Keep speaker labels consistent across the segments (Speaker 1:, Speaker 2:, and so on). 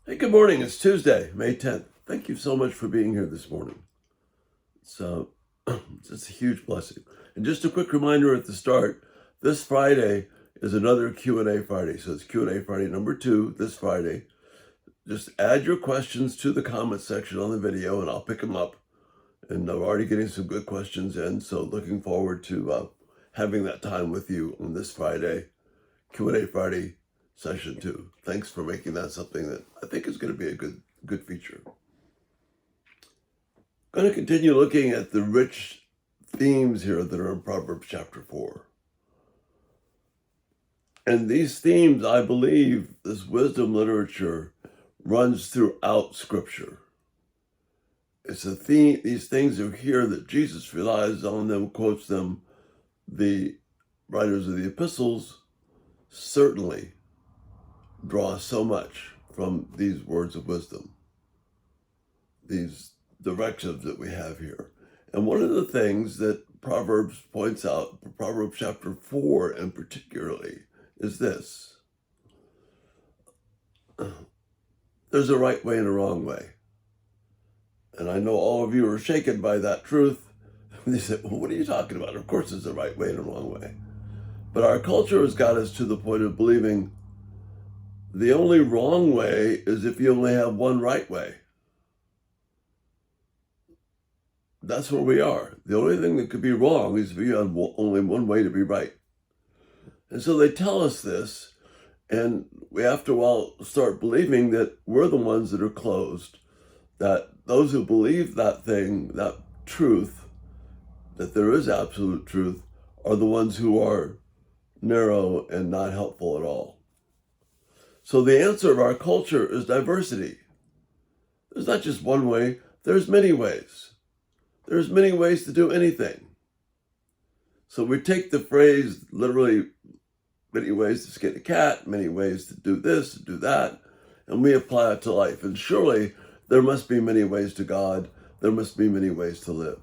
Speaker 1: Hey, good morning. It's Tuesday, May 10th. Thank you so much for being here this morning. So it's a huge blessing. And just a quick reminder at the start, this Friday is another Q&A Friday. So it's Q&A Friday number 2 this Friday. Just add your questions to the comment section on the video and I'll pick them up. And I'm already getting some good questions in. So looking forward to having that time with you on this Friday, Q&A Friday session 2. Thanks for making that something that I think is going to be a good feature. Going to continue looking at the rich themes here that are in Proverbs chapter 4. And these themes, I believe, this wisdom literature runs throughout Scripture. It's a theme, these things are here that Jesus relies on them, quotes them. The writers of the epistles certainly draw so much from these words of wisdom, these directives that we have here. And one of the things that Proverbs points out, Proverbs chapter 4 in particularly, is this. There's a right way and a wrong way. And I know all of you are shaken by that truth. They say, well, what are you talking about? Of course there's a right way and a wrong way. But our culture has got us to the point of believing the only wrong way is if you only have one right way. That's where we are. The only thing that could be wrong is if you have only one way to be right. And so they tell us this, and we after a while start believing that we're the ones that are closed, that those who believe that thing, that truth, that there is absolute truth, are the ones who are narrow and not helpful at all. So the answer of our culture is diversity. There's not just one way, there's many ways. There's many ways to do anything. So we take the phrase literally, many ways to skin a cat, many ways to do this, to do that, and we apply it to life. And surely there must be many ways to God. There must be many ways to live.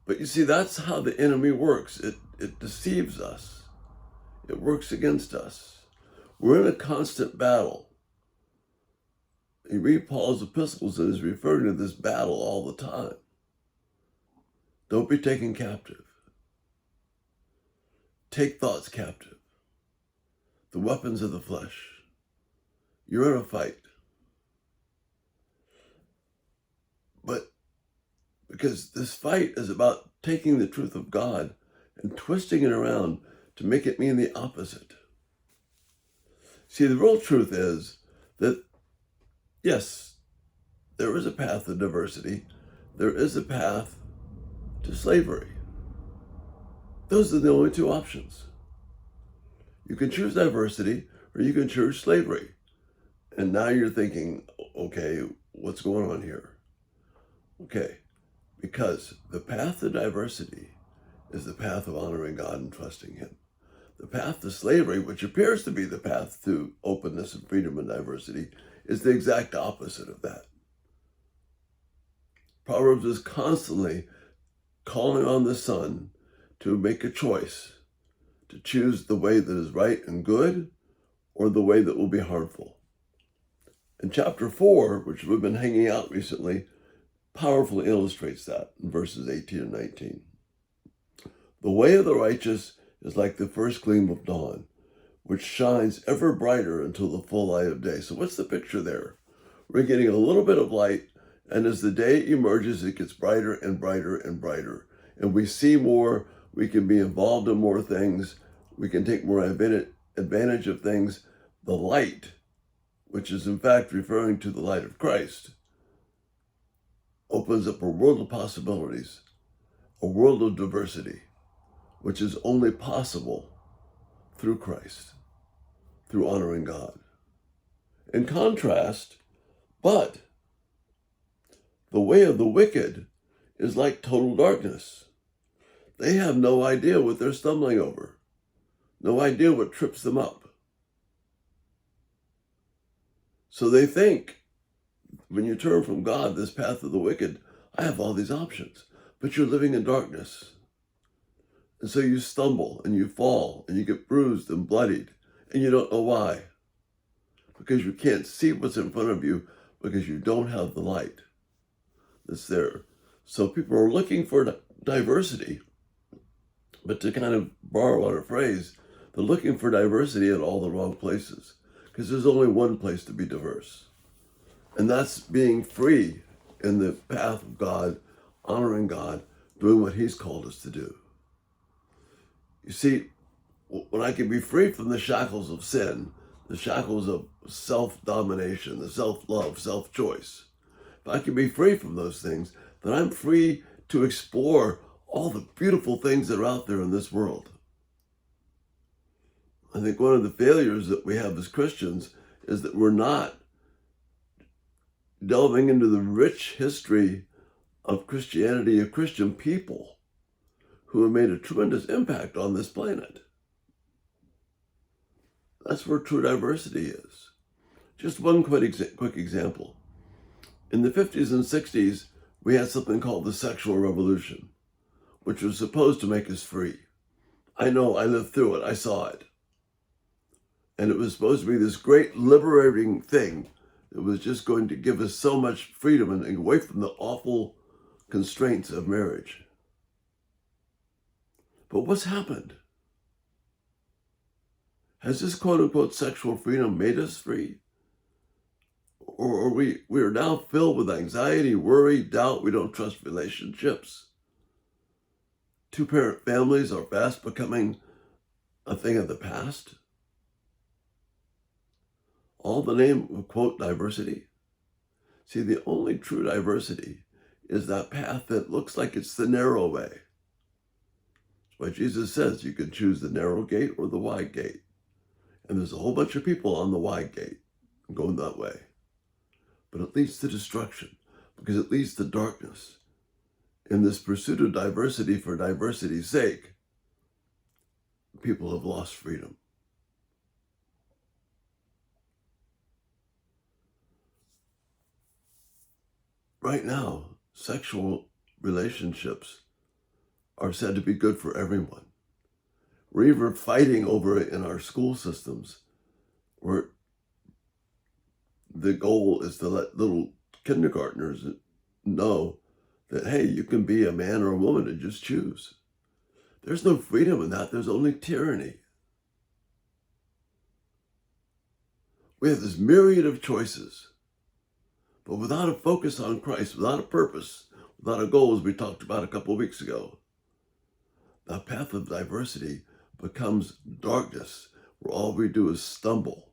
Speaker 1: But you see, that's how the enemy works. It deceives us. It works against us. We're in a constant battle. You read Paul's epistles and he's referring to this battle all the time. Don't be taken captive. Take thoughts captive. The weapons of the flesh. You're in a fight. But because this fight is about taking the truth of God and twisting it around to make it mean the opposite. See, the real truth is that, yes, there is a path to diversity. There is a path to slavery. Those are the only two options. You can choose diversity or you can choose slavery. And now you're thinking, okay, what's going on here? Okay, because the path to diversity is the path of honoring God and trusting Him. The path to slavery, which appears to be the path to openness and freedom and diversity, is the exact opposite of that. Proverbs is constantly calling on the son to make a choice, to choose the way that is right and good or the way that will be harmful. And chapter 4, which we've been hanging out recently, powerfully illustrates that in verses 18 and 19. The way of the righteous is like the first gleam of dawn, which shines ever brighter until the full light of day. So what's the picture there? We're getting a little bit of light, and as the day emerges, it gets brighter and brighter and brighter. And we see more, we can be involved in more things, we can take more advantage of things. The light, which is in fact referring to the light of Christ, opens up a world of possibilities, a world of diversity, which is only possible through Christ, through honoring God. In contrast, but the way of the wicked is like total darkness. They have no idea what they're stumbling over, no idea what trips them up. So they think, when you turn from God, this path of the wicked, I have all these options, but you're living in darkness. And so you stumble and you fall and you get bruised and bloodied and you don't know why. because you can't see what's in front of you because you don't have the light that's there. So people are looking for diversity, but to kind of borrow on a phrase, they're looking for diversity in all the wrong places because there's only one place to be diverse. And that's being free in the path of God, honoring God, doing what he's called us to do. You see, when I can be free from the shackles of sin, the shackles of self-domination, the self-love, self-choice, if I can be free from those things, then I'm free to explore all the beautiful things that are out there in this world. I think one of the failures that we have as Christians is that we're not delving into the rich history of Christianity, of Christian people who have made a tremendous impact on this planet. That's where true diversity is. Just one quick example. In the 50s and 60s, we had something called the sexual revolution, which was supposed to make us free. I know, I lived through it, I saw it. And it was supposed to be this great liberating thing that was just going to give us so much freedom and away from the awful constraints of marriage. But what's happened? Has this quote-unquote sexual freedom made us free? Or we are now filled with anxiety, worry, doubt. We don't trust relationships. Two-parent families are fast becoming a thing of the past. All in the name of, quote, diversity. See, the only true diversity is that path that looks like it's the narrow way. That's why Jesus says you can choose the narrow gate or the wide gate. And there's a whole bunch of people on the wide gate going that way. But it leads to destruction because it leads to darkness. In this pursuit of diversity for diversity's sake, people have lost freedom. Right now, sexual relationships are said to be good for everyone. We're even fighting over it in our school systems, where the goal is to let little kindergartners know that, hey, you can be a man or a woman and just choose. There's no freedom in that. There's only tyranny. We have this myriad of choices, but without a focus on Christ, without a purpose, without a goal, as we talked about a couple of weeks ago, that path of diversity becomes darkness, where all we do is stumble,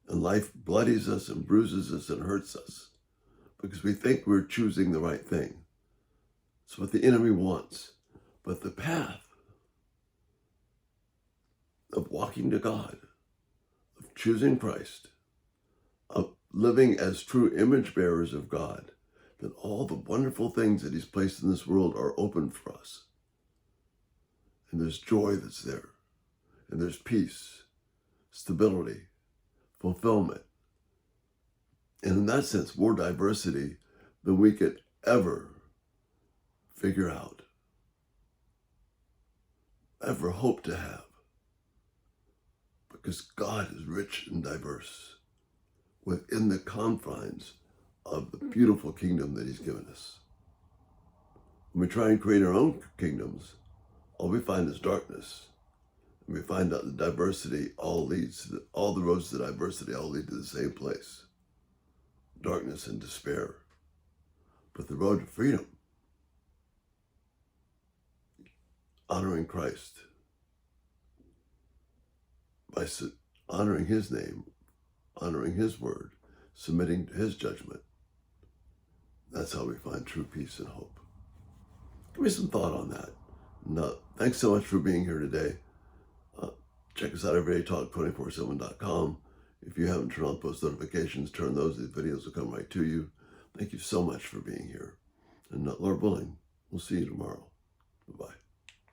Speaker 1: and life bloodies us and bruises us and hurts us because we think we're choosing the right thing. It's what the enemy wants. But the path of walking to God, of choosing Christ, of living as true image bearers of God, then all the wonderful things that he's placed in this world are open for us. And there's joy that's there. And there's peace, stability, fulfillment. And in that sense, more diversity than we could ever figure out, ever hope to have. Because God is rich and diverse within the confines of the beautiful kingdom that he's given us. When we try and create our own kingdoms, all we find is darkness. And we find out that diversity all the roads to diversity all lead to the same place. Darkness and despair. But the road to freedom, honoring Christ, by honoring his name, honoring his word, submitting to his judgment, that's how we find true peace and hope. Give me some thought on that. And, thanks so much for being here today. Check us out at everydaytalk247.com. If you haven't turned on post notifications, turn those. These videos will come right to you. Thank you so much for being here. And Lord willing, we'll see you tomorrow. Bye-bye.